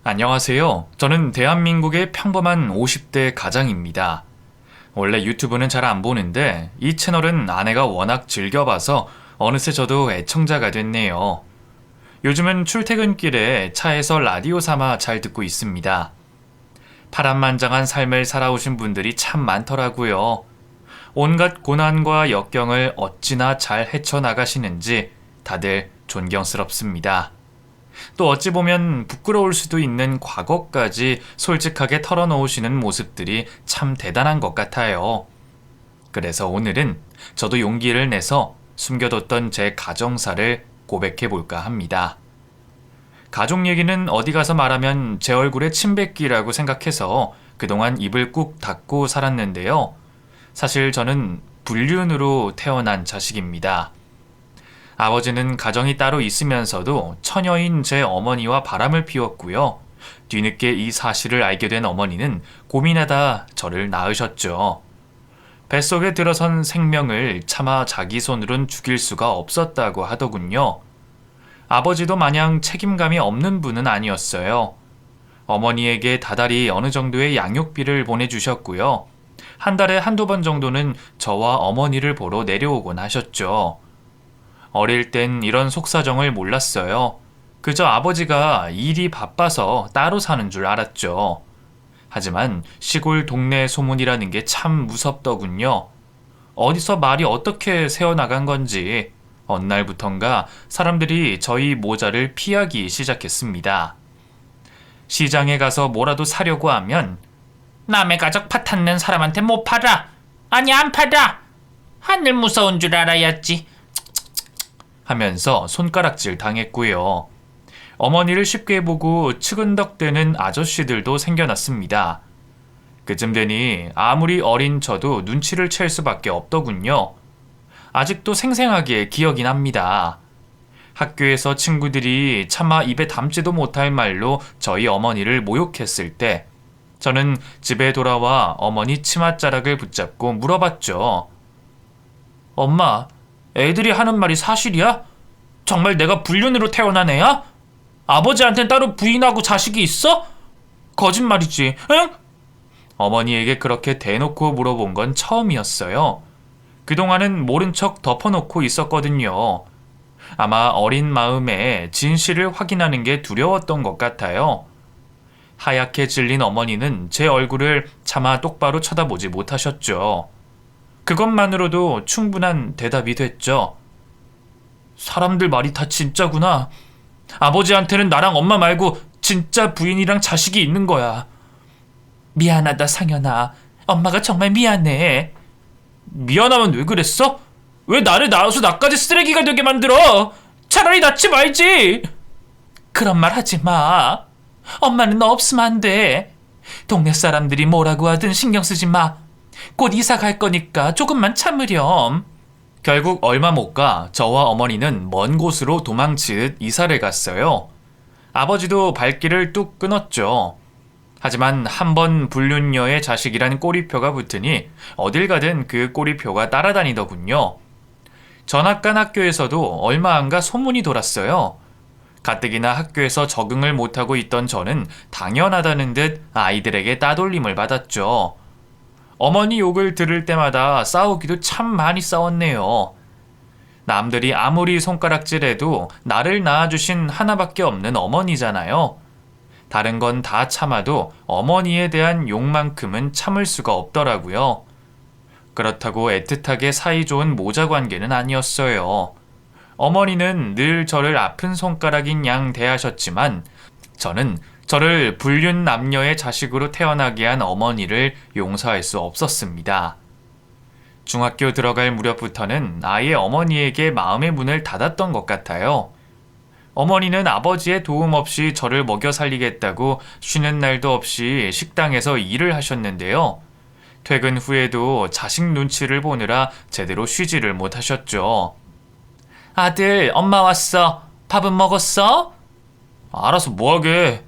안녕하세요. 저는 대한민국의 평범한 50대 가장입니다. 원래 유튜브는 잘 안 보는데 이 채널은 아내가 워낙 즐겨봐서 어느새 저도 애청자가 됐네요. 요즘은 출퇴근길에 차에서 라디오 삼아 잘 듣고 있습니다. 파란만장한 삶을 살아오신 분들이 참 많더라고요. 온갖 고난과 역경을 어찌나 잘 헤쳐나가시는지 다들 존경스럽습니다. 또 어찌 보면 부끄러울 수도 있는 과거까지 솔직하게 털어놓으시는 모습들이 참 대단한 것 같아요. 그래서 오늘은 저도 용기를 내서 숨겨뒀던 제 가정사를 고백해 볼까 합니다. 가족 얘기는 어디 가서 말하면 제 얼굴에 침 뱉기라고 생각해서 그동안 입을 꾹 닫고 살았는데요. 사실 저는 불륜으로 태어난 자식입니다. 아버지는 가정이 따로 있으면서도 처녀인 제 어머니와 바람을 피웠고요. 뒤늦게 이 사실을 알게 된 어머니는 고민하다 저를 낳으셨죠. 뱃속에 들어선 생명을 차마 자기 손으론 죽일 수가 없었다고 하더군요. 아버지도 마냥 책임감이 없는 분은 아니었어요. 어머니에게 다달이 어느 정도의 양육비를 보내주셨고요. 한 달에 한두 번 정도는 저와 어머니를 보러 내려오곤 하셨죠. 어릴 땐 이런 속사정을 몰랐어요. 그저 아버지가 일이 바빠서 따로 사는 줄 알았죠. 하지만 시골 동네 소문이라는 게 참 무섭더군요. 어디서 말이 어떻게 새어나간 건지 어느 날부턴가 사람들이 저희 모자를 피하기 시작했습니다. 시장에 가서 뭐라도 사려고 하면 남의 가족 파탄낸 사람한테 못 팔아. 아니 안 팔아. 하늘 무서운 줄 알아야지. 하면서 손가락질 당했고요. 어머니를 쉽게 보고 측은덕대는 아저씨들도 생겨났습니다. 그쯤 되니 아무리 어린 저도 눈치를 챌 수밖에 없더군요. 아직도 생생하게 기억이 납니다. 학교에서 친구들이 차마 입에 담지도 못할 말로 저희 어머니를 모욕했을 때 저는 집에 돌아와 어머니 치맛자락을 붙잡고 물어봤죠. 엄마, 애들이 하는 말이 사실이야? 정말 내가 불륜으로 태어난 애야? 아버지한텐 따로 부인하고 자식이 있어? 거짓말이지, 응? 어머니에게 그렇게 대놓고 물어본 건 처음이었어요. 그동안은 모른 척 덮어놓고 있었거든요. 아마 어린 마음에 진실을 확인하는 게 두려웠던 것 같아요. 하얗게 질린 어머니는 제 얼굴을 차마 똑바로 쳐다보지 못하셨죠. 그것만으로도 충분한 대답이 됐죠. 사람들 말이 다 진짜구나. 아버지한테는 나랑 엄마 말고 진짜 부인이랑 자식이 있는 거야. 미안하다 상현아. 엄마가 정말 미안해. 미안하면 왜 그랬어? 왜 나를 낳아서 나까지 쓰레기가 되게 만들어? 차라리 낳지 말지. 그런 말 하지 마. 엄마는 너 없으면 안 돼. 동네 사람들이 뭐라고 하든 신경 쓰지 마. 곧 이사 갈 거니까 조금만 참으렴. 결국 얼마 못 가 저와 어머니는 먼 곳으로 도망치듯 이사를 갔어요. 아버지도 발길을 뚝 끊었죠. 하지만 한 번 불륜녀의 자식이란 꼬리표가 붙으니 어딜 가든 그 꼬리표가 따라다니더군요. 전학간 학교에서도 얼마 안 가 소문이 돌았어요. 가뜩이나 학교에서 적응을 못하고 있던 저는 당연하다는 듯 아이들에게 따돌림을 받았죠. 어머니 욕을 들을 때마다 싸우기도 참 많이 싸웠네요. 남들이 아무리 손가락질해도 나를 낳아주신 하나밖에 없는 어머니잖아요. 다른 건 다 참아도 어머니에 대한 욕만큼은 참을 수가 없더라고요. 그렇다고 애틋하게 사이좋은 모자 관계는 아니었어요. 어머니는 늘 저를 아픈 손가락인 양 대하셨지만 저는 저를 불륜 남녀의 자식으로 태어나게 한 어머니를 용서할 수 없었습니다. 중학교 들어갈 무렵부터는 아예 어머니에게 마음의 문을 닫았던 것 같아요. 어머니는 아버지의 도움 없이 저를 먹여 살리겠다고 쉬는 날도 없이 식당에서 일을 하셨는데요. 퇴근 후에도 자식 눈치를 보느라 제대로 쉬지를 못하셨죠. 아들, 엄마 왔어. 밥은 먹었어? 알아서 뭐하게.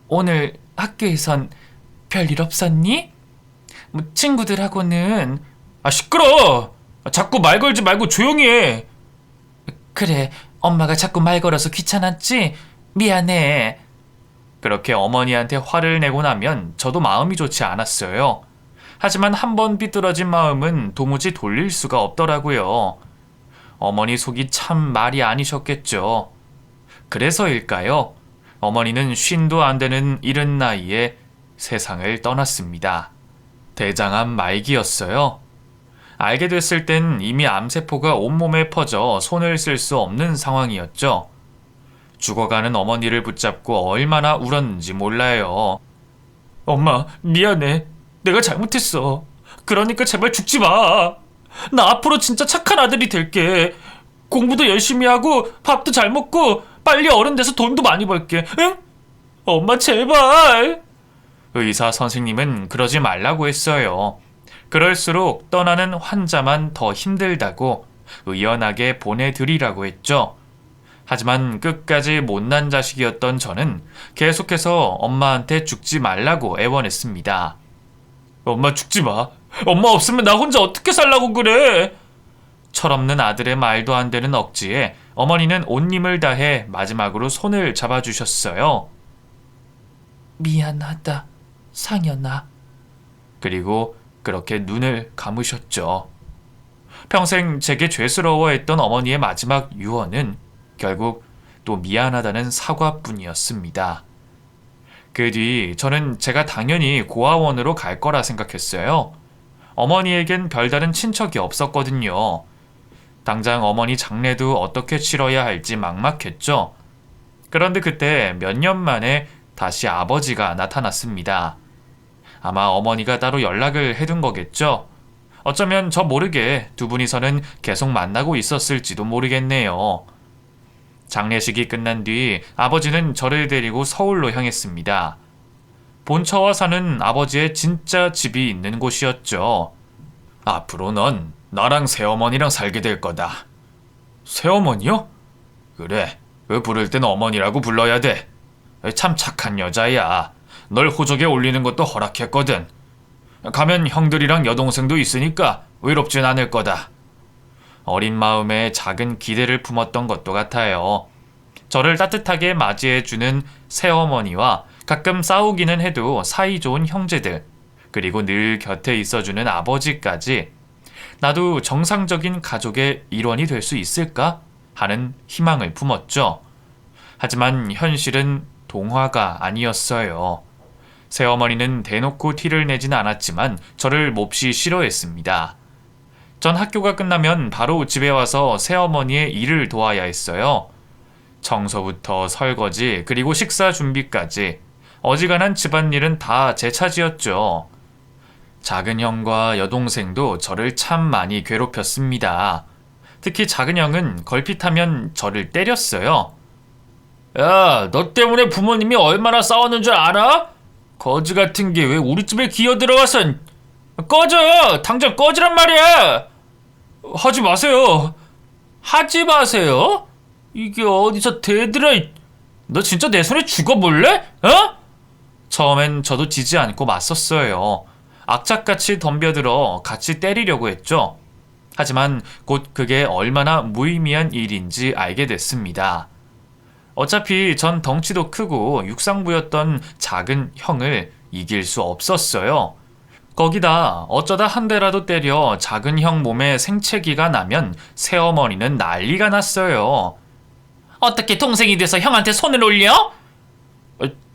오늘 학교에선 별일 없었니? 친구들하고는. 시끄러! 자꾸 말 걸지 말고 조용히 해. 그래, 엄마가 자꾸 말 걸어서 귀찮았지? 미안해. 그렇게 어머니한테 화를 내고 나면 저도 마음이 좋지 않았어요. 하지만 한 번 삐뚤어진 마음은 도무지 돌릴 수가 없더라고요. 어머니 속이 참 말이 아니셨겠죠. 그래서일까요? 어머니는 50도 안 되는 이른 나이에 세상을 떠났습니다. 대장암 말기였어요. 알게 됐을 땐 이미 암세포가 온몸에 퍼져 손을 쓸 수 없는 상황이었죠. 죽어가는 어머니를 붙잡고 얼마나 울었는지 몰라요. 엄마, 미안해. 내가 잘못했어. 그러니까 제발 죽지 마. 나 앞으로 진짜 착한 아들이 될게. 공부도 열심히 하고 밥도 잘 먹고 빨리 어른 돼서 돈도 많이 벌게. 응? 엄마 제발. 의사 선생님은 그러지 말라고 했어요. 그럴수록 떠나는 환자만 더 힘들다고 의연하게 보내드리라고 했죠. 하지만 끝까지 못난 자식이었던 저는 계속해서 엄마한테 죽지 말라고 애원했습니다. 엄마 죽지 마. 엄마 없으면 나 혼자 어떻게 살라고 그래. 철없는 아들의 말도 안 되는 억지에 어머니는 온 힘을 다해 마지막으로 손을 잡아주셨어요. 미안하다, 상현아. 그리고 그렇게 눈을 감으셨죠. 평생 제게 죄스러워했던 어머니의 마지막 유언은 결국 또 미안하다는 사과뿐이었습니다. 그 뒤 저는 제가 당연히 고아원으로 갈 거라 생각했어요. 어머니에겐 별다른 친척이 없었거든요. 당장 어머니 장례도 어떻게 치러야 할지 막막했죠. 그런데 그때 몇 년 만에 다시 아버지가 나타났습니다. 아마 어머니가 따로 연락을 해둔 거겠죠. 어쩌면 저 모르게 두 분이서는 계속 만나고 있었을지도 모르겠네요. 장례식이 끝난 뒤 아버지는 저를 데리고 서울로 향했습니다. 본처와 사는 아버지의 진짜 집이 있는 곳이었죠. 앞으로 넌 나랑 새어머니랑 살게 될 거다. 새어머니요? 그래, 부를 땐 어머니라고 불러야 돼. 참 착한 여자야. 널 호적에 올리는 것도 허락했거든. 가면 형들이랑 여동생도 있으니까 외롭진 않을 거다. 어린 마음에 작은 기대를 품었던 것도 같아요. 저를 따뜻하게 맞이해주는 새어머니와 가끔 싸우기는 해도 사이좋은 형제들, 그리고 늘 곁에 있어주는 아버지까지 나도 정상적인 가족의 일원이 될 수 있을까 하는 희망을 품었죠. 하지만 현실은 동화가 아니었어요. 새어머니는 대놓고 티를 내진 않았지만 저를 몹시 싫어했습니다. 전 학교가 끝나면 바로 집에 와서 새어머니의 일을 도와야 했어요. 청소부터 설거지 그리고 식사 준비까지 어지간한 집안일은 다 제 차지였죠. 작은 형과 여동생도 저를 참 많이 괴롭혔습니다. 특히 작은 형은 걸핏하면 저를 때렸어요. 야, 너 때문에 부모님이 얼마나 싸웠는 줄 알아? 거지 같은 게 왜 우리 집에 기어 들어와서. 꺼져! 당장 꺼지란 말이야! 하지 마세요. 하지 마세요? 이게 어디서 대들어. 너 진짜 내 손에 죽어볼래? 어? 처음엔 저도 지지 않고 맞섰어요. 악착같이 덤벼들어 같이 때리려고 했죠. 하지만 곧 그게 얼마나 무의미한 일인지 알게 됐습니다. 어차피 전 덩치도 크고 육상부였던 작은 형을 이길 수 없었어요. 거기다 어쩌다 한 대라도 때려 작은 형 몸에 생채기가 나면 새어머니는 난리가 났어요. 어떻게 동생이 돼서 형한테 손을 올려?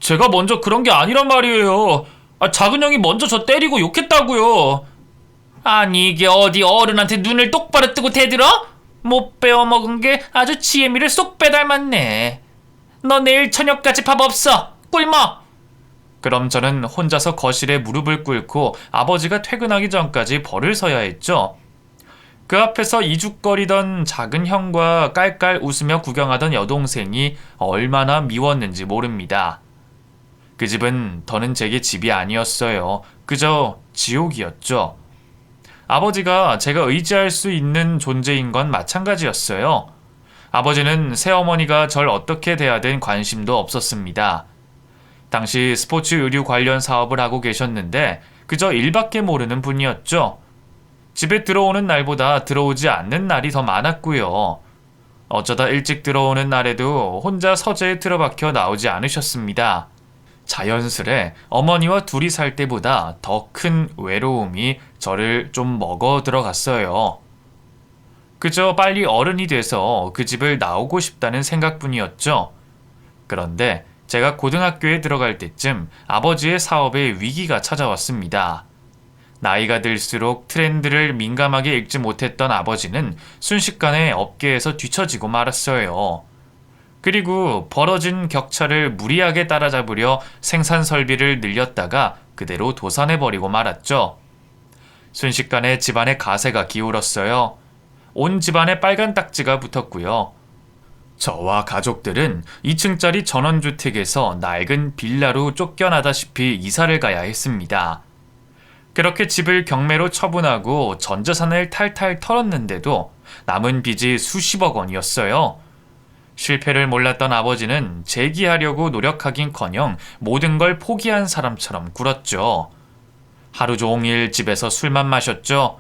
제가 먼저 그런 게 아니란 말이에요. 작은 형이 먼저 저 때리고 욕했다고요. 아니 이게 어디 어른한테 눈을 똑바로 뜨고 대들어? 못 배워먹은 게 아주 지혜미를 쏙 빼닮았네. 너 내일 저녁까지 밥 없어. 굶어. 그럼 저는 혼자서 거실에 무릎을 꿇고 아버지가 퇴근하기 전까지 벌을 서야 했죠. 그 앞에서 이죽거리던 작은 형과 깔깔 웃으며 구경하던 여동생이 얼마나 미웠는지 모릅니다. 그 집은 더는 제게 집이 아니었어요. 그저 지옥이었죠. 아버지가 제가 의지할 수 있는 존재인 건 마찬가지였어요. 아버지는 새어머니가 절 어떻게 대하든 관심도 없었습니다. 당시 스포츠 의류 관련 사업을 하고 계셨는데 그저 일밖에 모르는 분이었죠. 집에 들어오는 날보다 들어오지 않는 날이 더 많았고요. 어쩌다 일찍 들어오는 날에도 혼자 서재에 틀어박혀 나오지 않으셨습니다. 자연스레 어머니와 둘이 살 때보다 더 큰 외로움이 저를 좀 먹어 들어갔어요. 그저 빨리 어른이 돼서 그 집을 나오고 싶다는 생각뿐이었죠. 그런데 제가 고등학교에 들어갈 때쯤 아버지의 사업에 위기가 찾아왔습니다. 나이가 들수록 트렌드를 민감하게 읽지 못했던 아버지는 순식간에 업계에서 뒤처지고 말았어요. 그리고 벌어진 격차를 무리하게 따라잡으려 생산 설비를 늘렸다가 그대로 도산해버리고 말았죠. 순식간에 집안의 가세가 기울었어요. 온 집안에 빨간 딱지가 붙었고요. 저와 가족들은 2층짜리 전원주택에서 낡은 빌라로 쫓겨나다시피 이사를 가야 했습니다. 그렇게 집을 경매로 처분하고 전재산을 탈탈 털었는데도 남은 빚이 수십억 원이었어요. 실패를 몰랐던 아버지는 재기하려고 노력하긴커녕 모든 걸 포기한 사람처럼 굴었죠. 하루 종일 집에서 술만 마셨죠.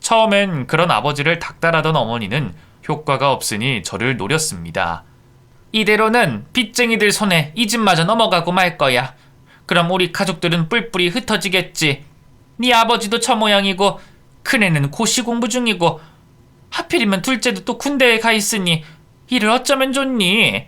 처음엔 그런 아버지를 닥달하던 어머니는 효과가 없으니 저를 노렸습니다. 이대로는 빚쟁이들 손에 이 집마저 넘어가고 말 거야. 그럼 우리 가족들은 뿔뿔이 흩어지겠지. 네 아버지도 저 모양이고 큰애는 고시 공부 중이고 하필이면 둘째도 또 군대에 가 있으니 이를 어쩌면 좋니?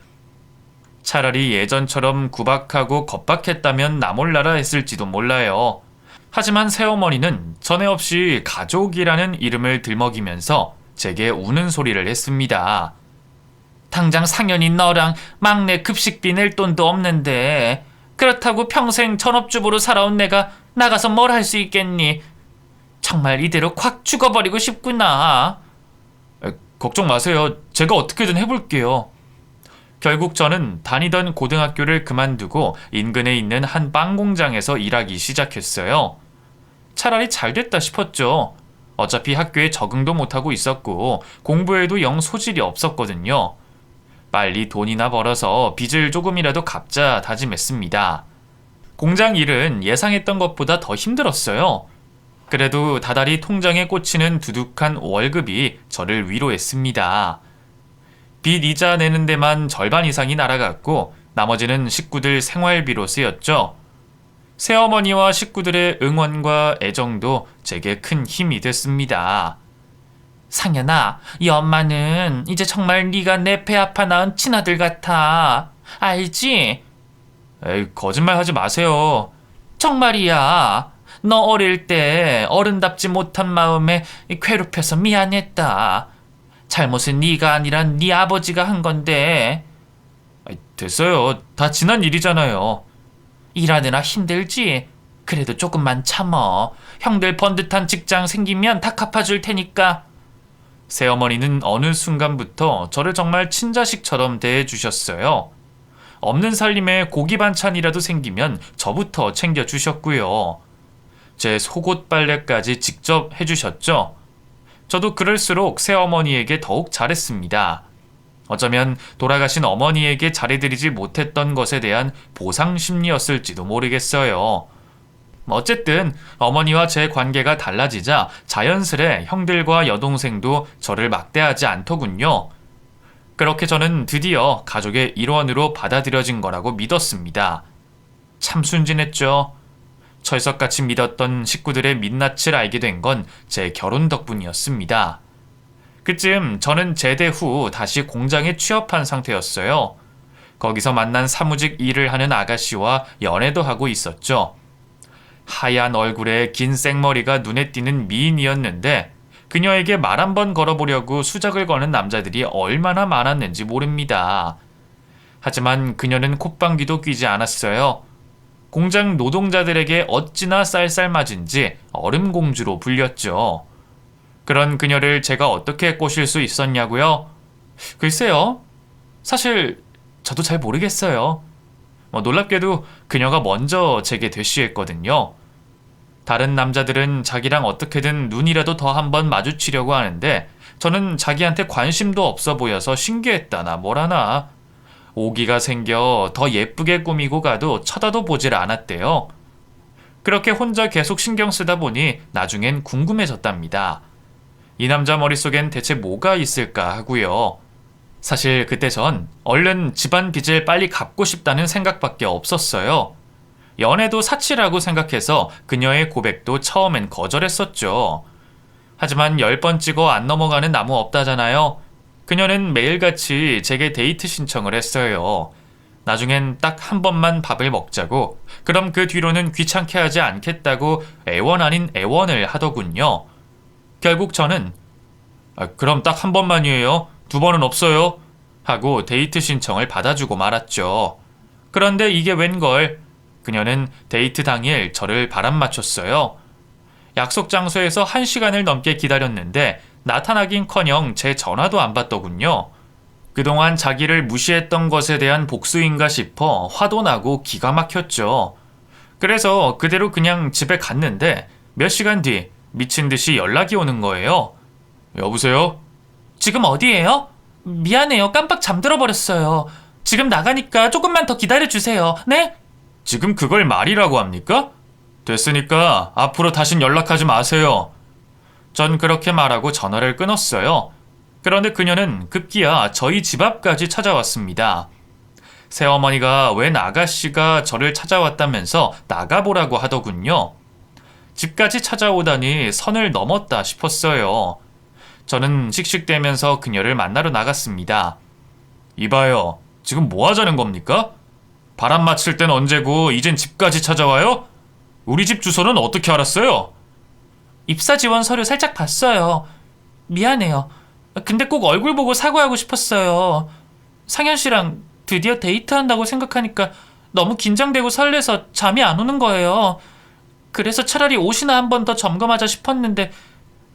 차라리 예전처럼 구박하고 겁박했다면 나 몰라라 했을지도 몰라요. 하지만 새어머니는 전에 없이 가족이라는 이름을 들먹이면서 제게 우는 소리를 했습니다. 당장 상현이 너랑 막내 급식비 낼 돈도 없는데 그렇다고 평생 전업주부로 살아온 내가 나가서 뭘 할 수 있겠니? 정말 이대로 콱 죽어버리고 싶구나. 걱정 마세요. 제가 어떻게든 해볼게요. 결국 저는 다니던 고등학교를 그만두고 인근에 있는 한 빵 공장에서 일하기 시작했어요. 차라리 잘 됐다 싶었죠. 어차피 학교에 적응도 못하고 있었고 공부에도 영 소질이 없었거든요. 빨리 돈이나 벌어서 빚을 조금이라도 갚자 다짐했습니다. 공장 일은 예상했던 것보다 더 힘들었어요. 그래도 다달이 통장에 꽂히는 두둑한 월급이 저를 위로했습니다. 빚 이자 내는 데만 절반 이상이 날아갔고 나머지는 식구들 생활비로 쓰였죠. 새어머니와 식구들의 응원과 애정도 제게 큰 힘이 됐습니다. 상현아, 이 엄마는 이제 정말 네가 내 배 아파 낳은 친아들 같아. 알지? 에이, 거짓말 하지 마세요. 정말이야. 너 어릴 때 어른답지 못한 마음에 괴롭혀서 미안했다. 잘못은 네가 아니라 네 아버지가 한 건데. 됐어요. 다 지난 일이잖아요. 일하느라 힘들지? 그래도 조금만 참어. 형들 번듯한 직장 생기면 다 갚아줄 테니까. 새어머니는 어느 순간부터 저를 정말 친자식처럼 대해주셨어요. 없는 살림에 고기 반찬이라도 생기면 저부터 챙겨주셨고요. 제 속옷 빨래까지 직접 해주셨죠. 저도 그럴수록 새어머니에게 더욱 잘했습니다. 어쩌면 돌아가신 어머니에게 잘해드리지 못했던 것에 대한 보상 심리였을지도 모르겠어요. 어쨌든 어머니와 제 관계가 달라지자 자연스레 형들과 여동생도 저를 막대하지 않더군요. 그렇게 저는 드디어 가족의 일원으로 받아들여진 거라고 믿었습니다. 참 순진했죠. 철석같이 믿었던 식구들의 민낯을 알게 된 건 제 결혼 덕분이었습니다. 그쯤 저는 제대 후 다시 공장에 취업한 상태였어요. 거기서 만난 사무직 일을 하는 아가씨와 연애도 하고 있었죠. 하얀 얼굴에 긴 생머리가 눈에 띄는 미인이었는데 그녀에게 말 한번 걸어보려고 수작을 거는 남자들이 얼마나 많았는지 모릅니다. 하지만 그녀는 콧방귀도 뀌지 않았어요. 공장 노동자들에게 어찌나 쌀쌀맞은지 얼음공주로 불렸죠. 그런 그녀를 제가 어떻게 꼬실 수 있었냐고요? 글쎄요. 사실 저도 잘 모르겠어요. 놀랍게도 그녀가 먼저 제게 대쉬했거든요. 다른 남자들은 자기랑 어떻게든 눈이라도 더 한번 마주치려고 하는데 저는 자기한테 관심도 없어 보여서 신기했다나 뭐라나. 오기가 생겨 더 예쁘게 꾸미고 가도 쳐다도 보질 않았대요. 그렇게 혼자 계속 신경 쓰다 보니 나중엔 궁금해졌답니다. 이 남자 머릿속엔 대체 뭐가 있을까 하고요. 사실 그때 전 얼른 집안 빚을 빨리 갚고 싶다는 생각밖에 없었어요. 연애도 사치라고 생각해서 그녀의 고백도 처음엔 거절했었죠. 하지만 10번 찍어 안 넘어가는 나무 없다잖아요. 그녀는 매일같이 제게 데이트 신청을 했어요. 나중엔 딱 한 번만 밥을 먹자고, 그럼 그 뒤로는 귀찮게 하지 않겠다고 애원 아닌 애원을 하더군요. 결국 저는 그럼 딱 한 번만이에요. 2번은 없어요. 하고 데이트 신청을 받아주고 말았죠. 그런데 이게 웬걸, 그녀는 데이트 당일 저를 바람 맞췄어요. 약속 장소에서 1시간을 넘게 기다렸는데 나타나긴커녕 제 전화도 안 받더군요. 그동안 자기를 무시했던 것에 대한 복수인가 싶어 화도 나고 기가 막혔죠. 그래서 그대로 그냥 집에 갔는데 몇 시간 뒤 미친 듯이 연락이 오는 거예요. 여보세요? 지금 어디예요? 미안해요. 깜빡 잠들어 버렸어요. 지금 나가니까 조금만 더 기다려주세요. 네? 지금 그걸 말이라고 합니까? 됐으니까 앞으로 다신 연락하지 마세요. 전 그렇게 말하고 전화를 끊었어요. 그런데 그녀는 급기야 저희 집 앞까지 찾아왔습니다. 새어머니가 웬 아가씨가 저를 찾아왔다면서 나가보라고 하더군요. 집까지 찾아오다니 선을 넘었다 싶었어요. 저는 씩씩대면서 그녀를 만나러 나갔습니다. 이봐요, 지금 뭐 하자는 겁니까? 바람 맞힐 땐 언제고 이젠 집까지 찾아와요? 우리 집 주소는 어떻게 알았어요? 입사 지원 서류 살짝 봤어요. 미안해요. 근데 꼭 얼굴 보고 사과하고 싶었어요. 상현 씨랑 드디어 데이트한다고 생각하니까 너무 긴장되고 설레서 잠이 안 오는 거예요. 그래서 차라리 옷이나 한 번 더 점검하자 싶었는데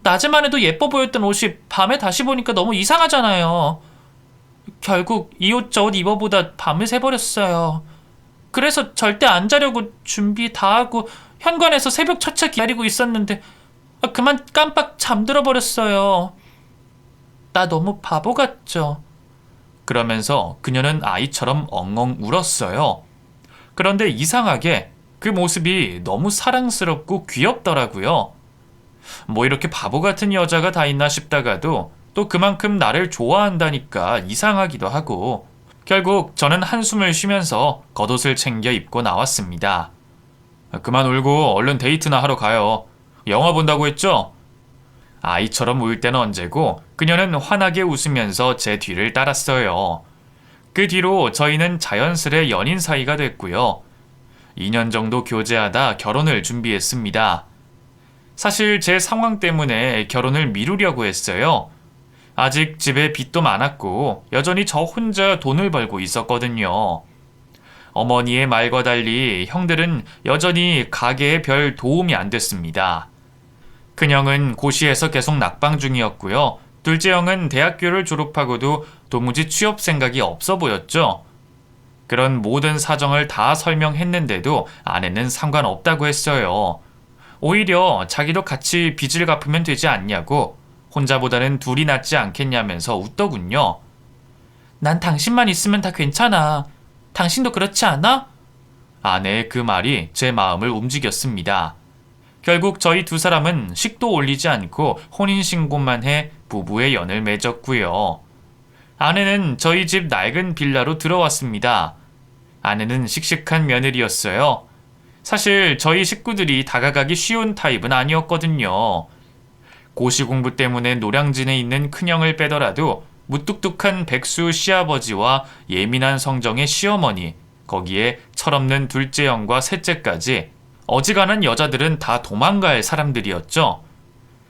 낮에만 해도 예뻐 보였던 옷이 밤에 다시 보니까 너무 이상하잖아요. 결국 이 옷 저 옷 입어보다 밤을 새버렸어요. 그래서 절대 안 자려고 준비 다 하고 현관에서 새벽 첫 차 기다리고 있었는데 그만 깜빡 잠들어 버렸어요. 나 너무 바보 같죠? 그러면서 그녀는 아이처럼 엉엉 울었어요. 그런데 이상하게 그 모습이 너무 사랑스럽고 귀엽더라고요. 뭐 이렇게 바보 같은 여자가 다 있나 싶다가도 또 그만큼 나를 좋아한다니까 이상하기도 하고, 결국 저는 한숨을 쉬면서 겉옷을 챙겨 입고 나왔습니다. 그만 울고 얼른 데이트나 하러 가요. 영화 본다고 했죠? 아이처럼 울 때는 언제고 그녀는 환하게 웃으면서 제 뒤를 따랐어요. 그 뒤로 저희는 자연스레 연인 사이가 됐고요. 2년 정도 교제하다 결혼을 준비했습니다. 사실 제 상황 때문에 결혼을 미루려고 했어요. 아직 집에 빚도 많았고 여전히 저 혼자 돈을 벌고 있었거든요. 어머니의 말과 달리 형들은 여전히 가게에 별 도움이 안 됐습니다. 큰형은 고시에서 계속 낙방 중이었고요. 둘째 형은 대학교를 졸업하고도 도무지 취업 생각이 없어 보였죠. 그런 모든 사정을 다 설명했는데도 아내는 상관없다고 했어요. 오히려 자기도 같이 빚을 갚으면 되지 않냐고, 혼자보다는 둘이 낫지 않겠냐면서 웃더군요. 난 당신만 있으면 다 괜찮아. 당신도 그렇지 않아? 아내의 그 말이 제 마음을 움직였습니다. 결국 저희 두 사람은 식도 올리지 않고 혼인신고만 해 부부의 연을 맺었고요. 아내는 저희 집 낡은 빌라로 들어왔습니다. 아내는 씩씩한 며느리였어요. 사실 저희 식구들이 다가가기 쉬운 타입은 아니었거든요. 고시 공부 때문에 노량진에 있는 큰형을 빼더라도 무뚝뚝한 백수 시아버지와 예민한 성정의 시어머니, 거기에 철없는 둘째 형과 셋째까지 어지간한 여자들은 다 도망갈 사람들이었죠.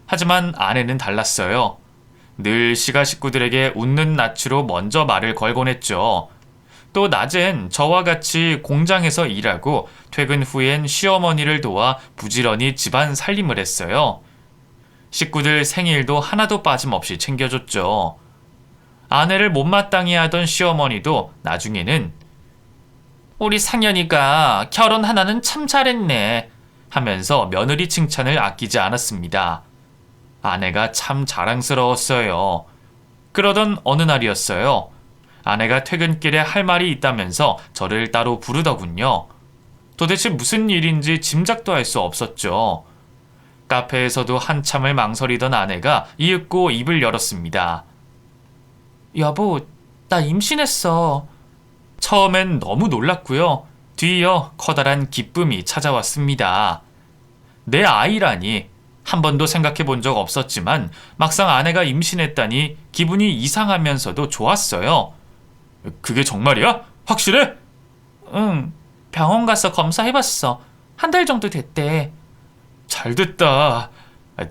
하지만 아내는 달랐어요. 늘 시가 식구들에게 웃는 낯으로 먼저 말을 걸곤 했죠. 또 낮엔 저와 같이 공장에서 일하고 퇴근 후엔 시어머니를 도와 부지런히 집안 살림을 했어요. 식구들 생일도 하나도 빠짐없이 챙겨줬죠. 아내를 못마땅해 하던 시어머니도 나중에는 우리 상현이가 결혼 하나는 참 잘했네 하면서 며느리 칭찬을 아끼지 않았습니다. 아내가 참 자랑스러웠어요. 그러던 어느 날이었어요. 아내가 퇴근길에 할 말이 있다면서 저를 따로 부르더군요. 도대체 무슨 일인지 짐작도 할 수 없었죠. 카페에서도 한참을 망설이던 아내가 이윽고 입을 열었습니다. 여보, 나 임신했어. 처음엔 너무 놀랐고요. 뒤이어 커다란 기쁨이 찾아왔습니다. 내 아이라니. 한 번도 생각해 본 적 없었지만 막상 아내가 임신했다니 기분이 이상하면서도 좋았어요. 그게 정말이야? 확실해? 응, 병원 가서 검사해봤어. 한 달 정도 됐대. 잘 됐다.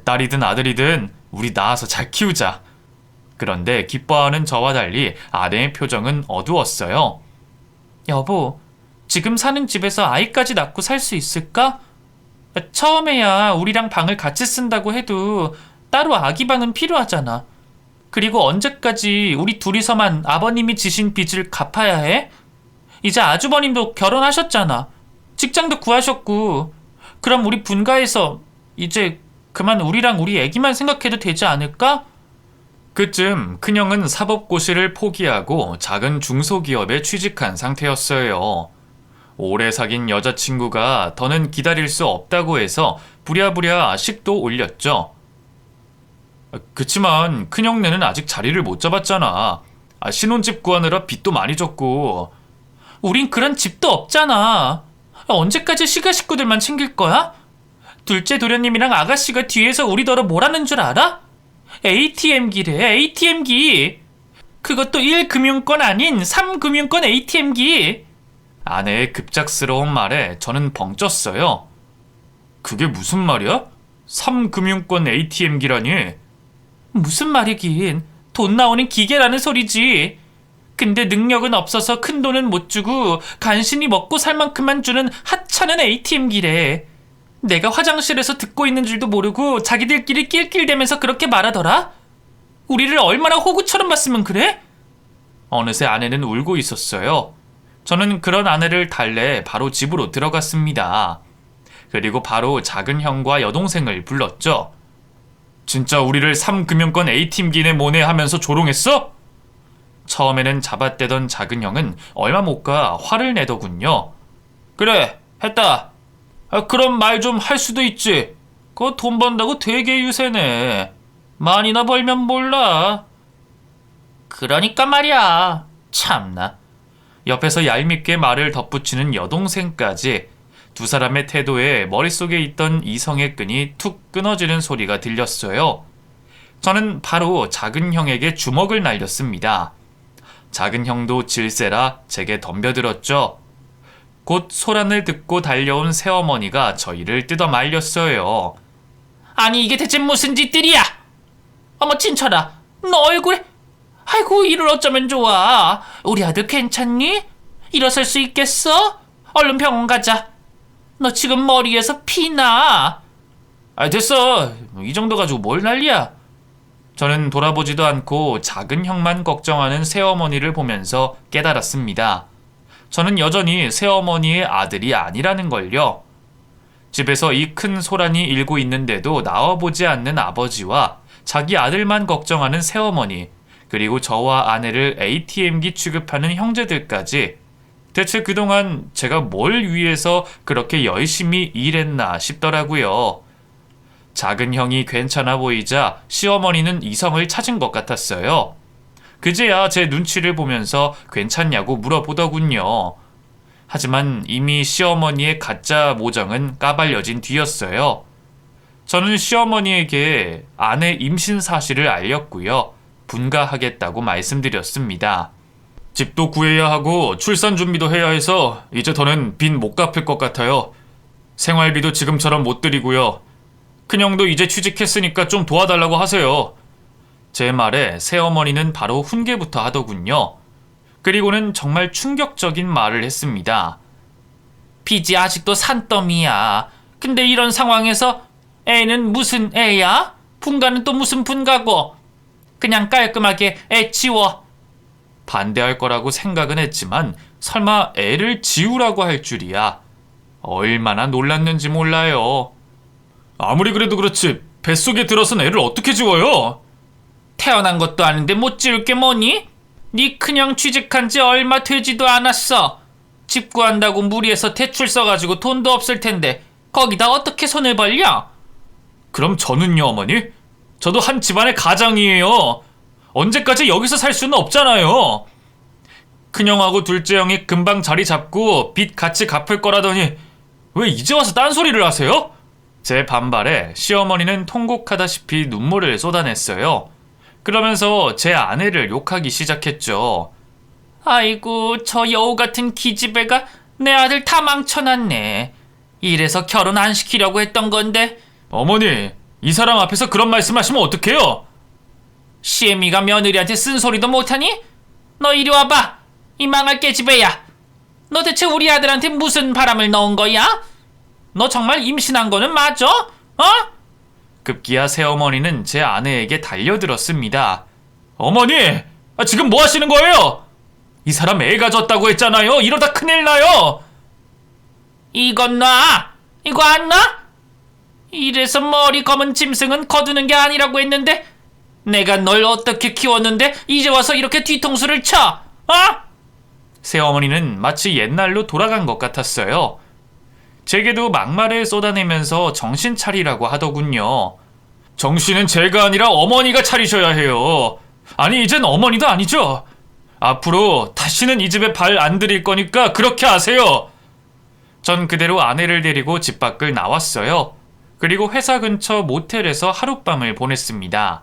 딸이든 아들이든 우리 낳아서 잘 키우자. 그런데 기뻐하는 저와 달리 아내의 표정은 어두웠어요. 여보, 지금 사는 집에서 아이까지 낳고 살 수 있을까? 처음에야 우리랑 방을 같이 쓴다고 해도 따로 아기 방은 필요하잖아. 그리고 언제까지 우리 둘이서만 아버님이 지신 빚을 갚아야 해? 이제 아주버님도 결혼하셨잖아. 직장도 구하셨고. 그럼 우리 분가해서 이제 그만 우리랑 우리 애기만 생각해도 되지 않을까? 그쯤 큰형은 사법고시를 포기하고 작은 중소기업에 취직한 상태였어요. 오래 사귄 여자친구가 더는 기다릴 수 없다고 해서 부랴부랴 식도 올렸죠. 그치만 큰형네는 아직 자리를 못 잡았잖아. 신혼집 구하느라 빚도 많이 졌고. 우린 그런 집도 없잖아. 언제까지 시가 식구들만 챙길 거야? 둘째 도련님이랑 아가씨가 뒤에서 우리더러 뭐라는 줄 알아? ATM기래, ATM기. 그것도 1금융권 아닌 3금융권 ATM기. 아내의 급작스러운 말에 저는 벙쪘어요. 그게 무슨 말이야? 3금융권 ATM기라니? 무슨 말이긴. 돈 나오는 기계라는 소리지. 근데 능력은 없어서 큰 돈은 못 주고 간신히 먹고 살 만큼만 주는 하찮은 ATM기래. 내가 화장실에서 듣고 있는 줄도 모르고 자기들끼리 낄낄대면서 그렇게 말하더라? 우리를 얼마나 호구처럼 봤으면 그래? 어느새 아내는 울고 있었어요. 저는 그런 아내를 달래 바로 집으로 들어갔습니다. 그리고 바로 작은 형과 여동생을 불렀죠. 진짜 우리를 3금융권 A팀기네 뭐네 하면서 조롱했어? 처음에는 잡아떼던 작은 형은 얼마 못 가 화를 내더군요. 그래, 했다. 그럼 말 좀 할 수도 있지. 그거 돈 번다고 되게 유세네. 많이나 벌면 몰라. 그러니까 말이야. 참나. 옆에서 얄밉게 말을 덧붙이는 여동생까지 두 사람의 태도에 머릿속에 있던 이성의 끈이 툭 끊어지는 소리가 들렸어요. 저는 바로 작은 형에게 주먹을 날렸습니다. 작은 형도 질세라 제게 덤벼들었죠. 곧 소란을 듣고 달려온 새어머니가 저희를 뜯어 말렸어요. 아니 이게 대체 무슨 짓들이야? 어머 친철아, 너 얼굴에... 아이고 이를 어쩌면 좋아. 우리 아들 괜찮니? 일어설 수 있겠어? 얼른 병원 가자. 너 지금 머리에서 피나. 됐어. 이 정도 가지고 뭘 난리야. 저는 돌아보지도 않고 작은 형만 걱정하는 새어머니를 보면서 깨달았습니다. 저는 여전히 새어머니의 아들이 아니라는 걸요. 집에서 이 큰 소란이 일고 있는데도 나와보지 않는 아버지와 자기 아들만 걱정하는 새어머니, 그리고 저와 아내를 ATM기 취급하는 형제들까지 대체 그동안 제가 뭘 위해서 그렇게 열심히 일했나 싶더라고요. 작은 형이 괜찮아 보이자 시어머니는 이성을 찾은 것 같았어요. 그제야 제 눈치를 보면서 괜찮냐고 물어보더군요. 하지만 이미 시어머니의 가짜 모정은 까발려진 뒤였어요. 저는 시어머니에게 아내 임신 사실을 알렸고요. 분가하겠다고 말씀드렸습니다. 집도 구해야 하고 출산 준비도 해야 해서 이제 더는 빚 못 갚을 것 같아요. 생활비도 지금처럼 못 드리고요. 큰형도 이제 취직했으니까 좀 도와달라고 하세요. 제 말에 새어머니는 바로 훈계부터 하더군요. 그리고는 정말 충격적인 말을 했습니다. 빚이 아직도 산더미야. 근데 이런 상황에서 애는 무슨 애야? 분가는 또 무슨 분가고. 그냥 깔끔하게 애 지워. 반대할 거라고 생각은 했지만 설마 애를 지우라고 할 줄이야. 얼마나 놀랐는지 몰라요. 아무리 그래도 그렇지 뱃속에 들어선 애를 어떻게 지워요? 태어난 것도 아닌데 못 지울 게 뭐니? 네 큰형 취직한 지 얼마 되지도 않았어. 집 구한다고 무리해서 대출 써가지고 돈도 없을 텐데 거기다 어떻게 손을 벌려? 그럼 저는요 어머니? 저도 한 집안의 가장이에요. 언제까지 여기서 살 수는 없잖아요. 큰형하고 둘째 형이 금방 자리 잡고 빚 같이 갚을 거라더니 왜 이제 와서 딴소리를 하세요? 제 반발에 시어머니는 통곡하다시피 눈물을 쏟아냈어요. 그러면서 제 아내를 욕하기 시작했죠. 아이고, 저 여우 같은 기집애가 내 아들 다 망쳐놨네. 이래서 결혼 안 시키려고 했던 건데. 어머니, 이 사람 앞에서 그런 말씀하시면 어떡해요? 시애미가 며느리한테 쓴소리도 못하니? 너 이리 와봐. 이 망할 깨집애야. 너 대체 우리 아들한테 무슨 바람을 넣은 거야? 너 정말 임신한 거는 맞아? 어? 급기야 새어머니는 제 아내에게 달려들었습니다. 어머니! 지금 뭐 하시는 거예요? 이 사람 애 가졌다고 했잖아요. 이러다 큰일 나요. 이건 놔. 이거 안 놔? 이래서 머리 검은 짐승은 거두는 게 아니라고 했는데 내가 널 어떻게 키웠는데 이제 와서 이렇게 뒤통수를 쳐? 어? 새어머니는 마치 옛날로 돌아간 것 같았어요. 제게도 막말을 쏟아내면서 정신 차리라고 하더군요. 정신은 제가 아니라 어머니가 차리셔야 해요. 아니, 이젠 어머니도 아니죠. 앞으로 다시는 이 집에 발 안 들일 거니까 그렇게 하세요. 전 그대로 아내를 데리고 집 밖을 나왔어요. 그리고 회사 근처 모텔에서 하룻밤을 보냈습니다.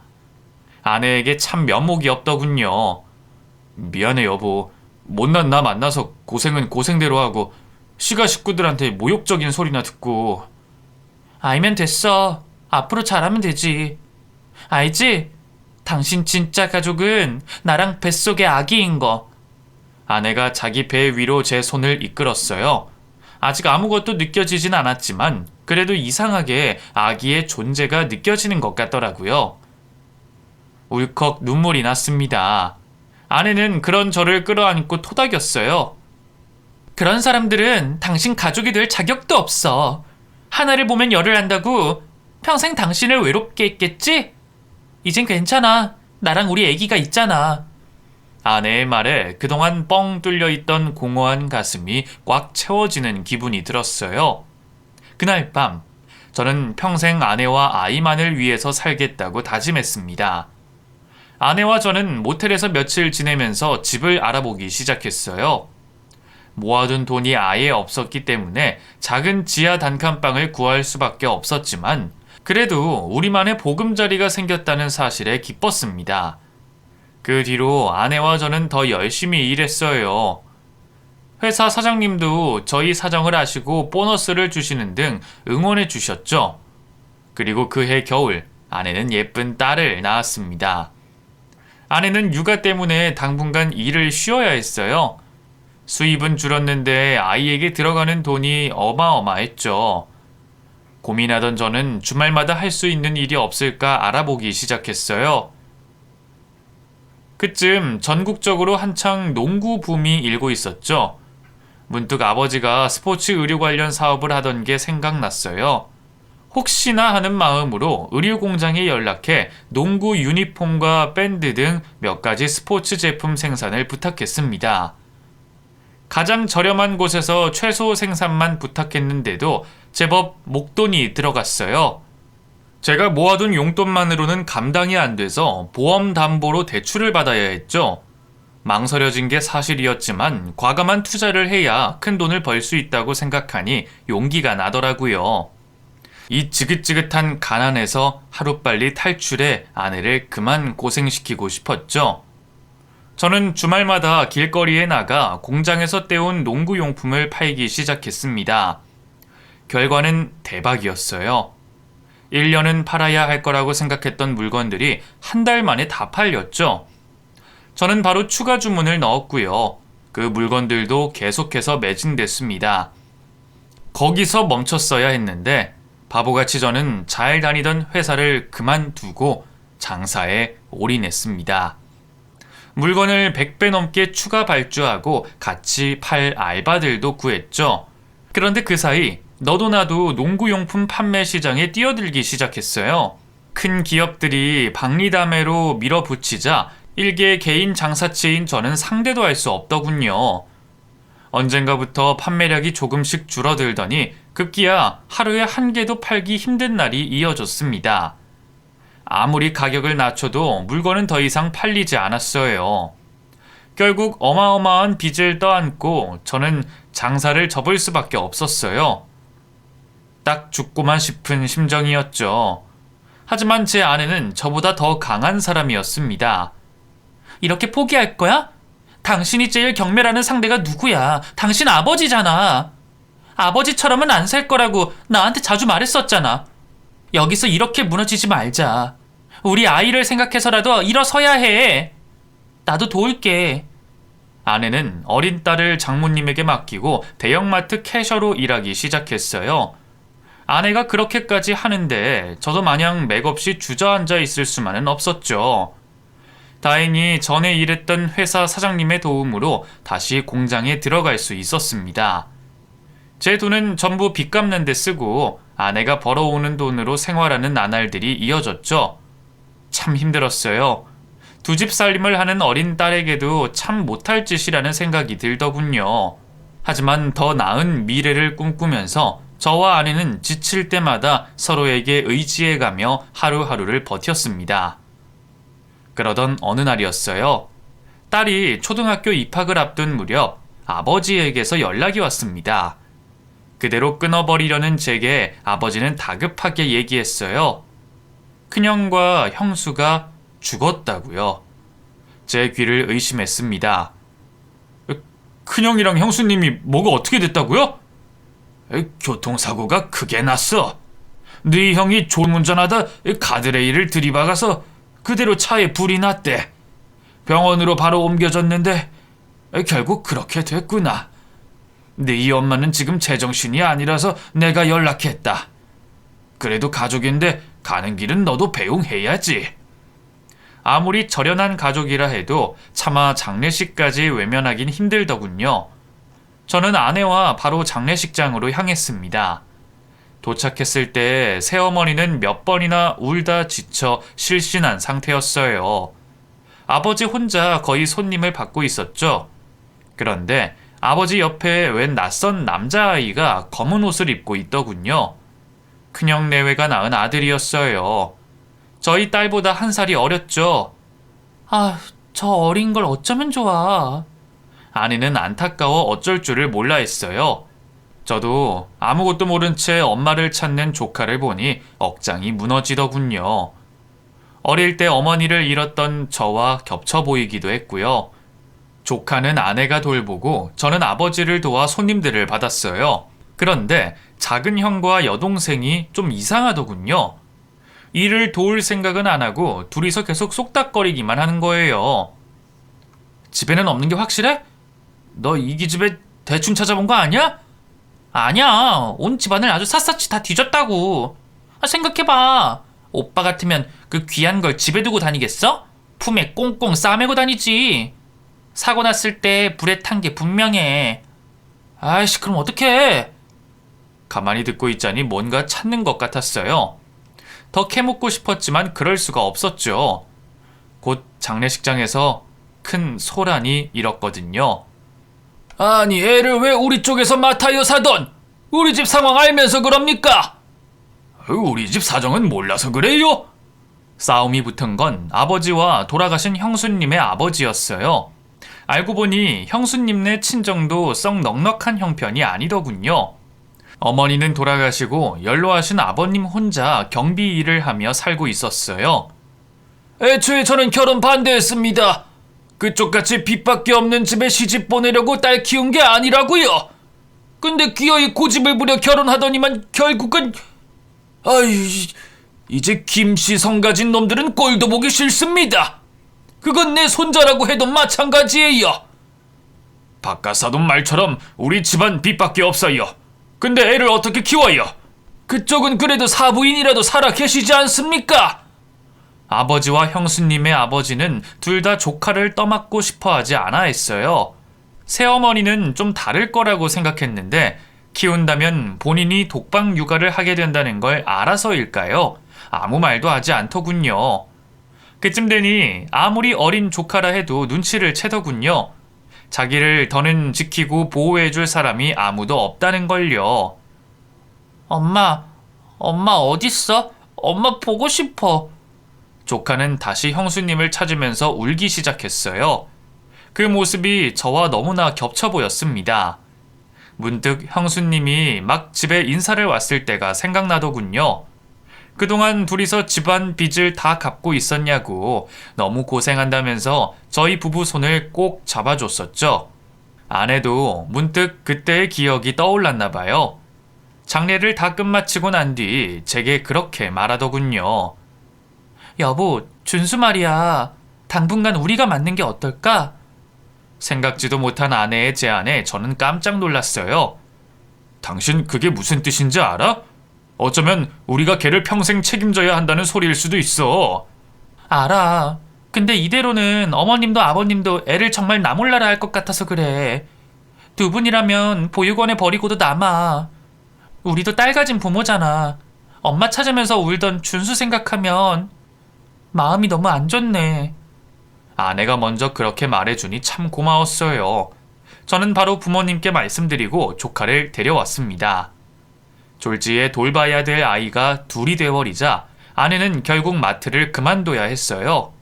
아내에게 참 면목이 없더군요. 미안해 여보. 못난 나 만나서 고생은 고생대로 하고 시가 식구들한테 모욕적인 소리나 듣고. 알면 됐어. 앞으로 잘하면 되지. 알지? 당신 진짜 가족은 나랑 뱃속의 아기인 거. 아내가 자기 배 위로 제 손을 이끌었어요. 아직 아무것도 느껴지진 않았지만 그래도 이상하게 아기의 존재가 느껴지는 것 같더라고요. 울컥 눈물이 났습니다. 아내는 그런 저를 끌어안고 토닥였어요. 그런 사람들은 당신 가족이 될 자격도 없어. 하나를 보면 열을 한다고 평생 당신을 외롭게 했겠지? 이젠 괜찮아. 나랑 우리 애기가 있잖아. 아내의 말에 그동안 뻥 뚫려있던 공허한 가슴이 꽉 채워지는 기분이 들었어요. 그날 밤, 저는 평생 아내와 아이만을 위해서 살겠다고 다짐했습니다. 아내와 저는 모텔에서 며칠 지내면서 집을 알아보기 시작했어요. 모아둔 돈이 아예 없었기 때문에 작은 지하 단칸방을 구할 수밖에 없었지만 그래도 우리만의 보금자리가 생겼다는 사실에 기뻤습니다. 그 뒤로 아내와 저는 더 열심히 일했어요. 회사 사장님도 저희 사정을 아시고 보너스를 주시는 등 응원해 주셨죠. 그리고 그해 겨울 아내는 예쁜 딸을 낳았습니다. 아내는 육아 때문에 당분간 일을 쉬어야 했어요. 수입은 줄었는데 아이에게 들어가는 돈이 어마어마했죠. 고민하던 저는 주말마다 할 수 있는 일이 없을까 알아보기 시작했어요. 그쯤 전국적으로 한창 농구 붐이 일고 있었죠. 문득 아버지가 스포츠 의류 관련 사업을 하던 게 생각났어요. 혹시나 하는 마음으로 의류 공장에 연락해 농구 유니폼과 밴드 등 몇 가지 스포츠 제품 생산을 부탁했습니다. 가장 저렴한 곳에서 최소 생산만 부탁했는데도 제법 목돈이 들어갔어요. 제가 모아둔 용돈만으로는 감당이 안 돼서 보험 담보로 대출을 받아야 했죠. 망설여진 게 사실이었지만 과감한 투자를 해야 큰 돈을 벌 수 있다고 생각하니 용기가 나더라고요. 이 지긋지긋한 가난에서 하루빨리 탈출해 아내를 그만 고생시키고 싶었죠. 저는 주말마다 길거리에 나가 공장에서 떼온 농구용품을 팔기 시작했습니다. 결과는 대박이었어요. 1년은 팔아야 할 거라고 생각했던 물건들이 한 달 만에 다 팔렸죠. 저는 바로 추가 주문을 넣었고요. 그 물건들도 계속해서 매진됐습니다. 거기서 멈췄어야 했는데 바보같이 저는 잘 다니던 회사를 그만두고 장사에 올인했습니다. 물건을 100배 넘게 추가 발주하고 같이 팔 알바들도 구했죠. 그런데 그 사이 너도 나도 농구용품 판매 시장에 뛰어들기 시작했어요. 큰 기업들이 박리담회로 밀어붙이자 일개 개인 장사치인 저는 상대도 할 수 없더군요. 언젠가부터 판매량이 조금씩 줄어들더니 급기야 하루에 한 개도 팔기 힘든 날이 이어졌습니다. 아무리 가격을 낮춰도 물건은 더 이상 팔리지 않았어요. 결국 어마어마한 빚을 떠안고 저는 장사를 접을 수밖에 없었어요. 딱 죽고만 싶은 심정이었죠. 하지만 제 아내는 저보다 더 강한 사람이었습니다. 이렇게 포기할 거야? 당신이 제일 경멸하는 상대가 누구야? 당신 아버지잖아. 아버지처럼은 안 살 거라고 나한테 자주 말했었잖아. 여기서 이렇게 무너지지 말자. 우리 아이를 생각해서라도 일어서야 해. 나도 도울게. 아내는 어린 딸을 장모님에게 맡기고 대형마트 캐셔로 일하기 시작했어요. 아내가 그렇게까지 하는데 저도 마냥 맥없이 주저앉아 있을 수만은 없었죠. 다행히 전에 일했던 회사 사장님의 도움으로 다시 공장에 들어갈 수 있었습니다. 제 돈은 전부 빚 갚는 데 쓰고 아내가 벌어오는 돈으로 생활하는 나날들이 이어졌죠. 참 힘들었어요. 두 집 살림을 하는 어린 딸에게도 참 못할 짓이라는 생각이 들더군요. 하지만 더 나은 미래를 꿈꾸면서 저와 아내는 지칠 때마다 서로에게 의지해가며 하루하루를 버텼습니다. 그러던 어느 날이었어요. 딸이 초등학교 입학을 앞둔 무렵 아버지에게서 연락이 왔습니다. 그대로 끊어버리려는 제게 아버지는 다급하게 얘기했어요. 큰형과 형수가 죽었다고요. 제 귀를 의심했습니다. 큰형이랑 형수님이 뭐가 어떻게 됐다고요? 교통사고가 크게 났어. 네 형이 졸음운전하다 가드레일을 들이박아서 그대로 차에 불이 났대. 병원으로 바로 옮겨졌는데 결국 그렇게 됐구나. 네 엄마는 지금 제정신이 아니라서 내가 연락했다. 그래도 가족인데 가는 길은 너도 배웅해야지. 아무리 절연한 가족이라 해도 차마 장례식까지 외면하긴 힘들더군요. 저는 아내와 바로 장례식장으로 향했습니다. 도착했을 때 새어머니는 몇 번이나 울다 지쳐 실신한 상태였어요. 아버지 혼자 거의 손님을 받고 있었죠. 그런데 아버지 옆에 웬 낯선 남자아이가 검은 옷을 입고 있더군요. 큰형 내외가 낳은 아들이었어요. 저희 딸보다 한 살이 어렸죠. 저 어린 걸 어쩌면 좋아. 아내는 안타까워 어쩔 줄을 몰라 했어요. 저도 아무것도 모른 채 엄마를 찾는 조카를 보니 억장이 무너지더군요. 어릴 때 어머니를 잃었던 저와 겹쳐 보이기도 했고요. 조카는 아내가 돌보고 저는 아버지를 도와 손님들을 받았어요. 그런데 작은 형과 여동생이 좀 이상하더군요. 일을 도울 생각은 안 하고 둘이서 계속 쏙닥거리기만 하는 거예요. 집에는 없는 게 확실해? 너 이기 집에 대충 찾아본 거 아니야? 아니야. 온 집안을 아주 샅샅이 다 뒤졌다고. 생각해봐. 오빠 같으면 그 귀한 걸 집에 두고 다니겠어? 품에 꽁꽁 싸매고 다니지. 사고 났을 때 불에 탄 게 분명해. 아이씨, 그럼 어떡해? 가만히 듣고 있자니 뭔가 찾는 것 같았어요. 더 캐묻고 싶었지만 그럴 수가 없었죠. 곧 장례식장에서 큰 소란이 일었거든요. 아니, 애를 왜 우리 쪽에서 맡아요 사돈? 우리 집 상황 알면서 그럽니까? 우리 집 사정은 몰라서 그래요? 싸움이 붙은 건 아버지와 돌아가신 형수님의 아버지였어요. 알고 보니 형수님네 친정도 썩 넉넉한 형편이 아니더군요. 어머니는 돌아가시고 연로하신 아버님 혼자 경비 일을 하며 살고 있었어요. 애초에 저는 결혼 반대했습니다. 그쪽같이 빚밖에 없는 집에 시집 보내려고 딸 키운 게 아니라고요. 근데 기어이 고집을 부려 결혼하더니만 결국은 이제 김씨 성가진 놈들은 꼴도 보기 싫습니다. 그건 내 손자라고 해도 마찬가지예요. 바깥사돈 말처럼 우리 집안 빚밖에 없어요. 근데 애를 어떻게 키워요? 그쪽은 그래도 사부인이라도 살아 계시지 않습니까? 아버지와 형수님의 아버지는 둘 다 조카를 떠맡고 싶어 하지 않아 했어요. 새어머니는 좀 다를 거라고 생각했는데 키운다면 본인이 독방 육아를 하게 된다는 걸 알아서일까요? 아무 말도 하지 않더군요. 그쯤 되니 아무리 어린 조카라 해도 눈치를 채더군요. 자기를 더는 지키고 보호해줄 사람이 아무도 없다는 걸요. 엄마 어딨어? 엄마 보고 싶어. 조카는 다시 형수님을 찾으면서 울기 시작했어요. 그 모습이 저와 너무나 겹쳐 보였습니다. 문득 형수님이 막 집에 인사를 왔을 때가 생각나더군요. 그동안 둘이서 집안 빚을 다 갚고 있었냐고 너무 고생한다면서 저희 부부 손을 꼭 잡아줬었죠. 아내도 문득 그때의 기억이 떠올랐나 봐요. 장례를 다 끝마치고 난 뒤 제게 그렇게 말하더군요. 여보, 준수 말이야. 당분간 우리가 맞는 게 어떨까? 생각지도 못한 아내의 제안에 저는 깜짝 놀랐어요. 당신 그게 무슨 뜻인지 알아? 어쩌면 우리가 걔를 평생 책임져야 한다는 소리일 수도 있어. 알아. 근데 이대로는 어머님도 아버님도 애를 정말 나 몰라라 할 것 같아서 그래. 두 분이라면 보육원에 버리고도 남아. 우리도 딸 가진 부모잖아. 엄마 찾으면서 울던 준수 생각하면 마음이 너무 안 좋네. 아내가 먼저 그렇게 말해주니 참 고마웠어요. 저는 바로 부모님께 말씀드리고 조카를 데려왔습니다. 졸지에 돌봐야 될 아이가 둘이 돼버리자 아내는 결국 마트를 그만둬야 했어요.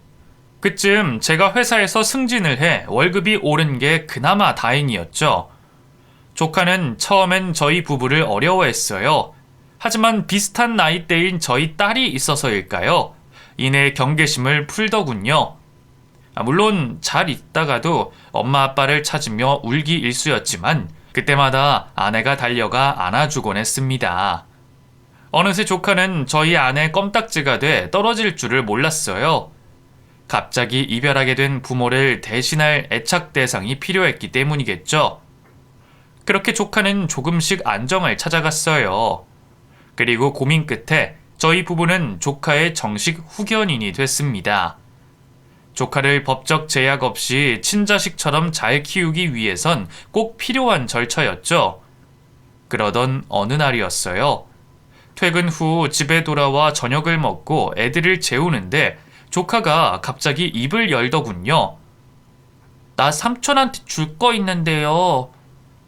그쯤 제가 회사에서 승진을 해 월급이 오른 게 그나마 다행이었죠. 조카는 처음엔 저희 부부를 어려워했어요. 하지만 비슷한 나이대인 저희 딸이 있어서일까요? 이내 경계심을 풀더군요. 물론 잘 있다가도 엄마 아빠를 찾으며 울기 일쑤였지만 그때마다 아내가 달려가 안아주곤 했습니다. 어느새 조카는 저희 아내 껌딱지가 돼 떨어질 줄을 몰랐어요. 갑자기 이별하게 된 부모를 대신할 애착 대상이 필요했기 때문이겠죠. 그렇게 조카는 조금씩 안정을 찾아갔어요. 그리고 고민 끝에 저희 부부는 조카의 정식 후견인이 됐습니다. 조카를 법적 제약 없이 친자식처럼 잘 키우기 위해선 꼭 필요한 절차였죠. 그러던 어느 날이었어요. 퇴근 후 집에 돌아와 저녁을 먹고 애들을 재우는데 조카가 갑자기 입을 열더군요. 나 삼촌한테 줄 거 있는데요.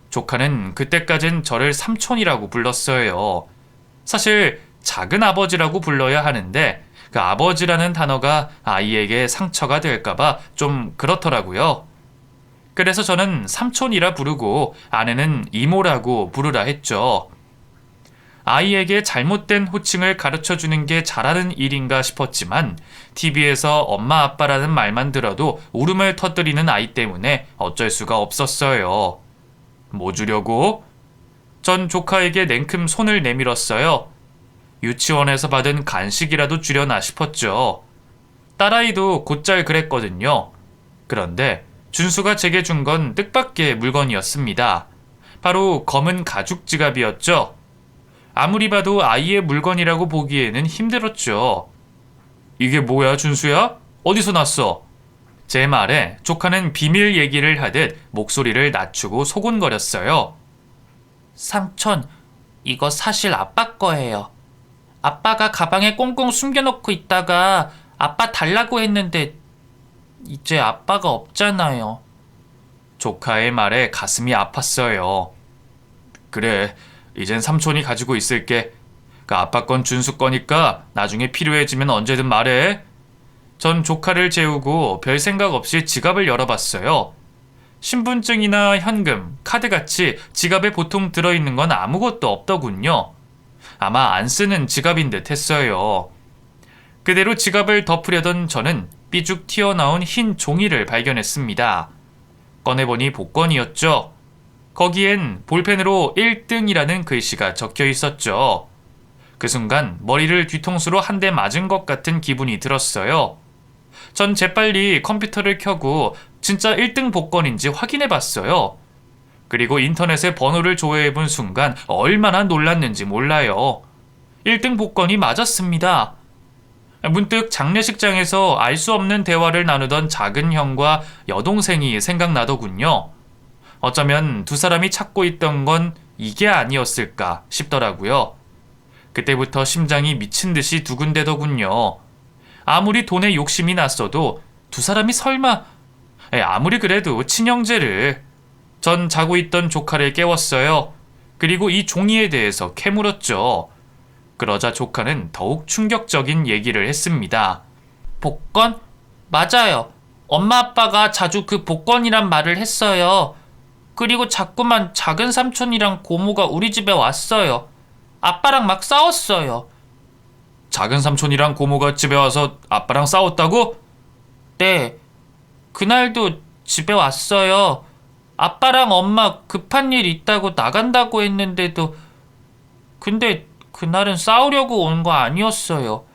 조카는 그때까진 저를 삼촌이라고 불렀어요. 사실 작은 아버지라고 불러야 하는데 그 아버지라는 단어가 아이에게 상처가 될까봐 좀 그렇더라고요. 그래서 저는 삼촌이라 부르고 아내는 이모라고 부르라 했죠. 아이에게 잘못된 호칭을 가르쳐주는 게 잘하는 일인가 싶었지만 TV에서 엄마 아빠라는 말만 들어도 울음을 터뜨리는 아이 때문에 어쩔 수가 없었어요. 뭐 주려고? 전 조카에게 냉큼 손을 내밀었어요. 유치원에서 받은 간식이라도 주려나 싶었죠. 딸아이도 곧잘 그랬거든요. 그런데 준수가 제게 준 건 뜻밖의 물건이었습니다. 바로 검은 가죽 지갑이었죠. 아무리 봐도 아이의 물건이라고 보기에는 힘들었죠. 이게 뭐야, 준수야? 어디서 났어? 제 말에 조카는 비밀 얘기를 하듯 목소리를 낮추고 소곤거렸어요. 삼촌, 이거 사실 아빠 거예요. 아빠가 가방에 꽁꽁 숨겨놓고 있다가 아빠 달라고 했는데 이제 아빠가 없잖아요. 조카의 말에 가슴이 아팠어요. 그래, 이젠 삼촌이 가지고 있을게. 그 아빠 건 준수 거니까 나중에 필요해지면 언제든 말해. 전 조카를 재우고 별 생각 없이 지갑을 열어봤어요. 신분증이나 현금, 카드같이 지갑에 보통 들어있는 건 아무것도 없더군요. 아마 안 쓰는 지갑인 듯 했어요. 그대로 지갑을 덮으려던 저는 삐죽 튀어나온 흰 종이를 발견했습니다. 꺼내보니 복권이었죠. 거기엔 볼펜으로 1등이라는 글씨가 적혀 있었죠. 그 순간 머리를 뒤통수로 한 대 맞은 것 같은 기분이 들었어요. 전 재빨리 컴퓨터를 켜고 진짜 1등 복권인지 확인해봤어요. 그리고 인터넷에 번호를 조회해본 순간 얼마나 놀랐는지 몰라요. 1등 복권이 맞았습니다. 문득 장례식장에서 알 수 없는 대화를 나누던 작은 형과 여동생이 생각나더군요. 어쩌면 두 사람이 찾고 있던 건 이게 아니었을까 싶더라고요. 그때부터 심장이 미친 듯이 두근대더군요. 아무리 돈에 욕심이 났어도 두 사람이 설마... 아무리 그래도 친형제를... 전 자고 있던 조카를 깨웠어요. 그리고 이 종이에 대해서 캐물었죠. 그러자 조카는 더욱 충격적인 얘기를 했습니다. 복권? 맞아요. 엄마 아빠가 자주 그 복권이란 말을 했어요. 그리고 자꾸만 작은 삼촌이랑 고모가 우리 집에 왔어요. 아빠랑 막 싸웠어요. 작은 삼촌이랑 고모가 집에 와서 아빠랑 싸웠다고? 네. 그날도 집에 왔어요. 아빠랑 엄마 급한 일 있다고 나간다고 했는데도 근데 그날은 싸우려고 온 거 아니었어요.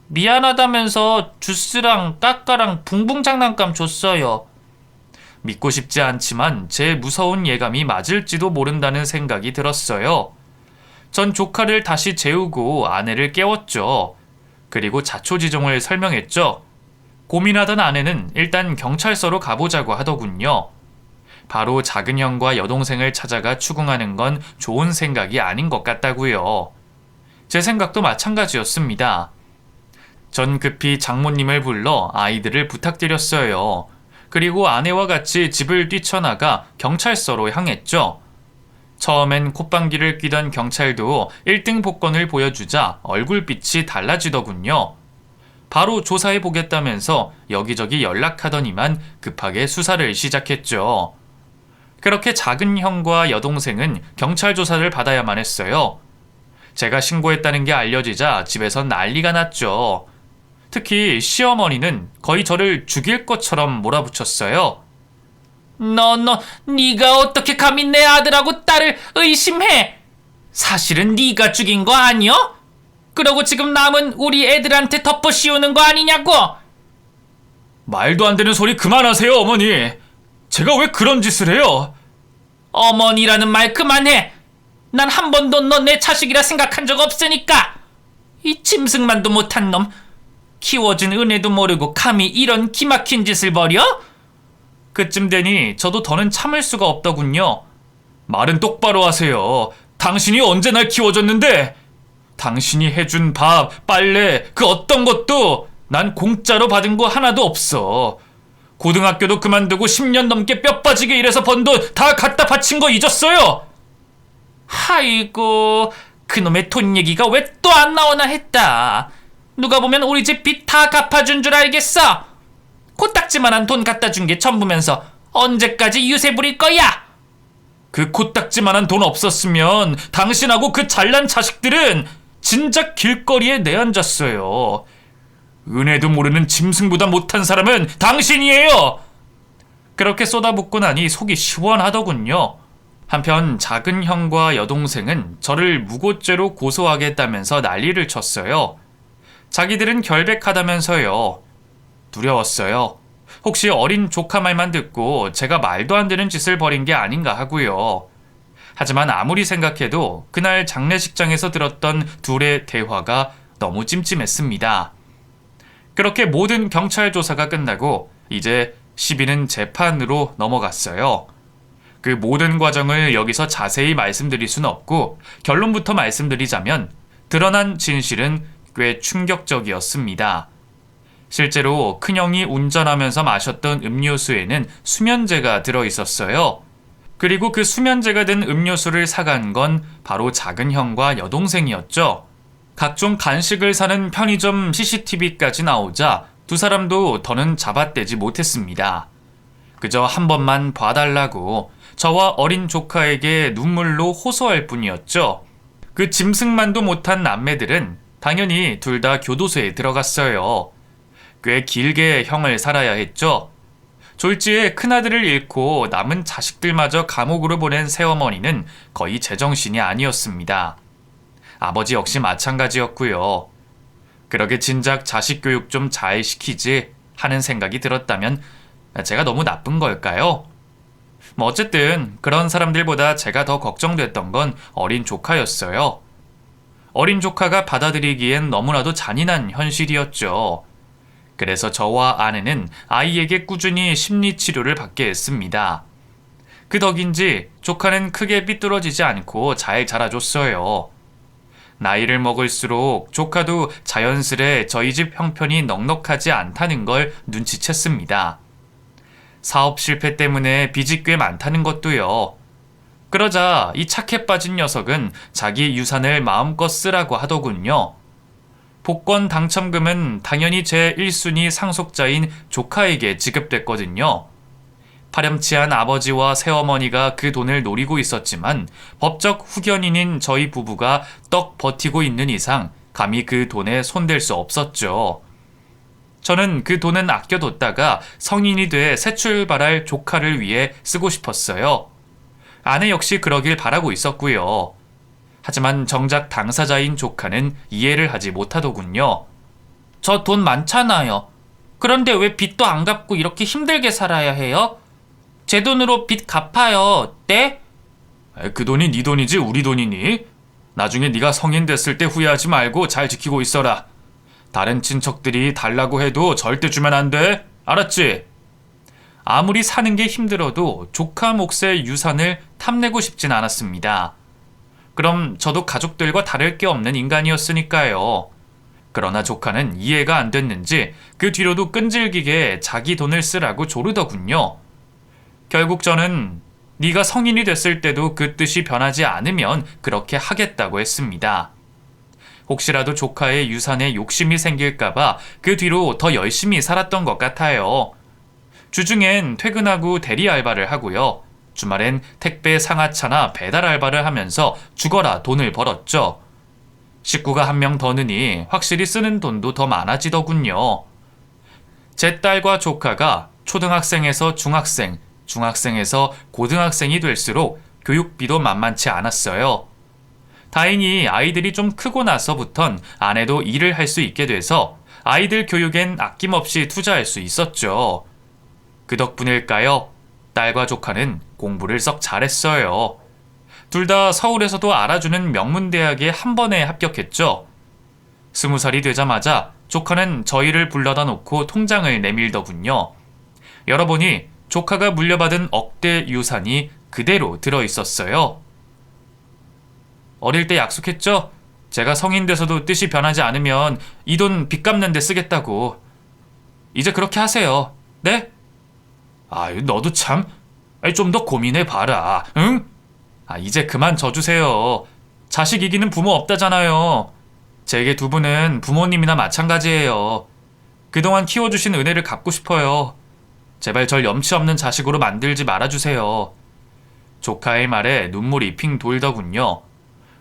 미안하다면서 주스랑 까까랑 붕붕 장난감 줬어요. 믿고 싶지 않지만 제 무서운 예감이 맞을지도 모른다는 생각이 들었어요. 전 조카를 다시 재우고 아내를 깨웠죠. 그리고 자초지종을 설명했죠. 고민하던 아내는 일단 경찰서로 가보자고 하더군요. 바로 작은 형과 여동생을 찾아가 추궁하는 건 좋은 생각이 아닌 것 같다고요. 제 생각도 마찬가지였습니다. 전 급히 장모님을 불러 아이들을 부탁드렸어요. 그리고 아내와 같이 집을 뛰쳐나가 경찰서로 향했죠. 처음엔 콧방귀를 뀌던 경찰도 1등 복권을 보여주자 얼굴빛이 달라지더군요. 바로 조사해 보겠다면서 여기저기 연락하더니만 급하게 수사를 시작했죠. 그렇게 작은 형과 여동생은 경찰 조사를 받아야만 했어요. 제가 신고했다는 게 알려지자 집에선 난리가 났죠. 특히 시어머니는 거의 저를 죽일 것처럼 몰아붙였어요. 네가 어떻게 감히 내 아들하고 딸을 의심해? 사실은 네가 죽인 거 아니여? 그러고 지금 남은 우리 애들한테 덮어 씌우는 거 아니냐고? 말도 안 되는 소리 그만하세요, 어머니. 제가 왜 그런 짓을 해요? 어머니라는 말 그만해. 난 한 번도 너 내 자식이라 생각한 적 없으니까. 이 짐승만도 못한 놈. 키워준 은혜도 모르고 감히 이런 기막힌 짓을 벌여? 그쯤 되니 저도 더는 참을 수가 없더군요. 말은 똑바로 하세요. 당신이 언제 날 키워줬는데? 당신이 해준 밥, 빨래, 그 어떤 것도 난 공짜로 받은 거 하나도 없어. 고등학교도 그만두고 10년 넘게 뼈 빠지게 일해서 번 돈 다 갖다 바친 거 잊었어요? 아이고, 그놈의 돈 얘기가 왜 또 안 나오나 했다. 누가 보면 우리 집 빚 다 갚아준 줄 알겠어. 코딱지만한 돈 갖다 준 게 전부면서 언제까지 유세 부릴 거야? 그 코딱지만한 돈 없었으면 당신하고 그 잘난 자식들은 진작 길거리에 내앉았어요. 은혜도 모르는 짐승보다 못한 사람은 당신이에요. 그렇게 쏟아붓고 나니 속이 시원하더군요. 한편 작은 형과 여동생은 저를 무고죄로 고소하겠다면서 난리를 쳤어요. 자기들은 결백하다면서요. 두려웠어요. 혹시 어린 조카 말만 듣고 제가 말도 안 되는 짓을 벌인 게 아닌가 하고요. 하지만 아무리 생각해도 그날 장례식장에서 들었던 둘의 대화가 너무 찜찜했습니다. 그렇게 모든 경찰 조사가 끝나고 이제 시비는 재판으로 넘어갔어요. 그 모든 과정을 여기서 자세히 말씀드릴 수는 없고 결론부터 말씀드리자면 드러난 진실은 꽤 충격적이었습니다. 실제로 큰형이 운전하면서 마셨던 음료수에는 수면제가 들어있었어요. 그리고 그 수면제가 든 음료수를 사간 건 바로 작은 형과 여동생이었죠. 각종 간식을 사는 편의점 CCTV까지 나오자 두 사람도 더는 잡아떼지 못했습니다. 그저 한 번만 봐달라고 저와 어린 조카에게 눈물로 호소할 뿐이었죠. 그 짐승만도 못한 남매들은 당연히 둘 다 교도소에 들어갔어요. 꽤 길게 형을 살아야 했죠. 졸지에 큰아들을 잃고 남은 자식들마저 감옥으로 보낸 새어머니는 거의 제정신이 아니었습니다. 아버지 역시 마찬가지였고요. 그러게 진작 자식 교육 좀 잘 시키지 하는 생각이 들었다면 제가 너무 나쁜 걸까요? 어쨌든 그런 사람들보다 제가 더 걱정됐던 건 어린 조카였어요. 어린 조카가 받아들이기엔 너무나도 잔인한 현실이었죠. 그래서 저와 아내는 아이에게 꾸준히 심리치료를 받게 했습니다. 그 덕인지 조카는 크게 삐뚤어지지 않고 잘 자라줬어요. 나이를 먹을수록 조카도 자연스레 저희 집 형편이 넉넉하지 않다는 걸 눈치챘습니다. 사업 실패 때문에 빚이 꽤 많다는 것도요. 그러자 이 착해 빠진 녀석은 자기 유산을 마음껏 쓰라고 하더군요. 복권 당첨금은 당연히 제 1순위 상속자인 조카에게 지급됐거든요. 파렴치한 아버지와 새어머니가 그 돈을 노리고 있었지만 법적 후견인인 저희 부부가 떡 버티고 있는 이상 감히 그 돈에 손댈 수 없었죠. 저는 그 돈은 아껴뒀다가 성인이 돼 새 출발할 조카를 위해 쓰고 싶었어요. 아내 역시 그러길 바라고 있었고요. 하지만 정작 당사자인 조카는 이해를 하지 못하더군요. 저 돈 많잖아요. 그런데 왜 빚도 안 갚고 이렇게 힘들게 살아야 해요? 제 돈으로 빚 갚아요. 네? 그 돈이 네 돈이지 우리 돈이니? 나중에 네가 성인 됐을 때 후회하지 말고 잘 지키고 있어라. 다른 친척들이 달라고 해도 절대 주면 안 돼. 알았지? 아무리 사는 게 힘들어도 조카 몫의 유산을 탐내고 싶진 않았습니다. 그럼 저도 가족들과 다를 게 없는 인간이었으니까요. 그러나 조카는 이해가 안 됐는지 그 뒤로도 끈질기게 자기 돈을 쓰라고 조르더군요. 결국 저는 네가 성인이 됐을 때도 그 뜻이 변하지 않으면 그렇게 하겠다고 했습니다. 혹시라도 조카의 유산에 욕심이 생길까봐 그 뒤로 더 열심히 살았던 것 같아요. 주중엔 퇴근하고 대리 알바를 하고요. 주말엔 택배 상하차나 배달 알바를 하면서 죽어라 돈을 벌었죠. 식구가 한 명 더 느니 확실히 쓰는 돈도 더 많아지더군요. 제 딸과 조카가 초등학생에서 중학생, 중학생에서 고등학생이 될수록 교육비도 만만치 않았어요. 다행히 아이들이 좀 크고 나서부턴 아내도 일을 할 수 있게 돼서 아이들 교육엔 아낌없이 투자할 수 있었죠. 그 덕분일까요? 딸과 조카는 공부를 썩 잘했어요. 둘 다 서울에서도 알아주는 명문대학에 한 번에 합격했죠. 20살이 되자마자 조카는 저희를 불러다 놓고 통장을 내밀더군요. 열어보니 조카가 물려받은 억대 유산이 그대로 들어있었어요. 어릴 때 약속했죠? 제가 성인 돼서도 뜻이 변하지 않으면 이 돈 빚 갚는 데 쓰겠다고. 이제 그렇게 하세요. 네? 아유, 너도 참. 좀 더 고민해봐라. 응? 이제 그만 져주세요. 자식 이기는 부모 없다잖아요. 제게 두 분은 부모님이나 마찬가지예요. 그동안 키워주신 은혜를 갚고 싶어요. 제발 절 염치 없는 자식으로 만들지 말아주세요. 조카의 말에 눈물이 핑 돌더군요.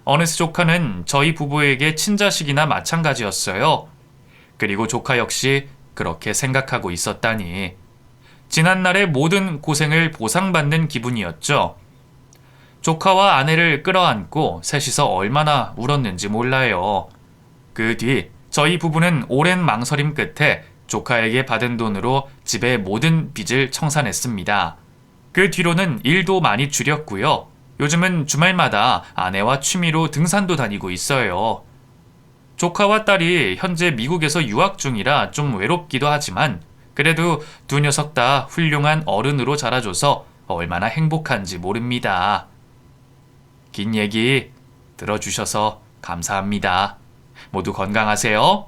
어느새 조카는 저희 부부에게 친자식이나 마찬가지였어요. 그리고 조카 역시 그렇게 생각하고 있었다니. 지난날의 모든 고생을 보상받는 기분이었죠. 조카와 아내를 끌어안고 셋이서 얼마나 울었는지 몰라요. 그 뒤 저희 부부는 오랜 망설임 끝에 조카에게 받은 돈으로 집의 모든 빚을 청산했습니다. 그 뒤로는 일도 많이 줄였고요. 요즘은 주말마다 아내와 취미로 등산도 다니고 있어요. 조카와 딸이 현재 미국에서 유학 중이라 좀 외롭기도 하지만 그래도 두 녀석 다 훌륭한 어른으로 자라줘서 얼마나 행복한지 모릅니다. 긴 얘기 들어주셔서 감사합니다. 모두 건강하세요.